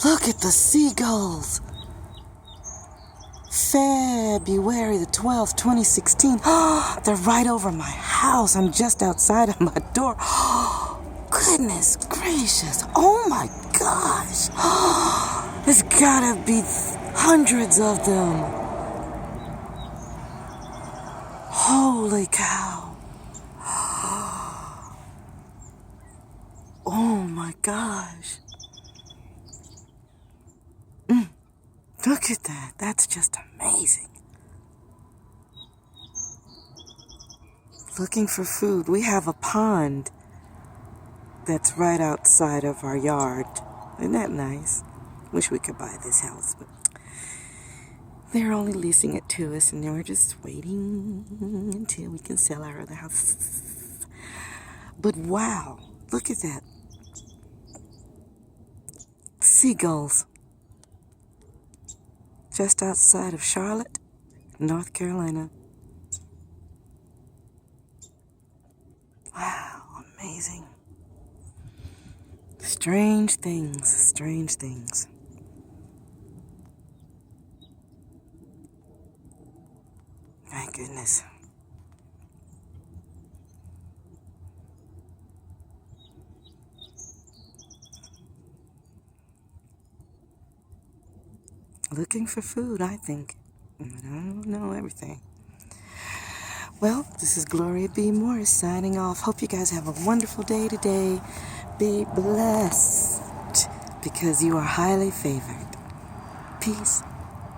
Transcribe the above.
Look at the seagulls. February the 12th, 2016. They're right over my house. I'm just outside of my door. Goodness gracious. Oh my gosh. There's gotta be hundreds of them. Holy cow. Oh my gosh. Look at that. That's just amazing. Looking for food. We have a pond that's right outside of our yard. Isn't that nice? Wish we could buy this house, but they're only leasing it to us, and we're just waiting until we can sell our other house. But wow, look at that. Seagulls. Just outside of Charlotte, North Carolina. Wow, amazing. Strange things, strange things. My goodness. Looking for food, I think. I don't know everything. Well, this is Gloria B. Morris signing off. Hope you guys have a wonderful day today. Be blessed, because you are highly favored. Peace.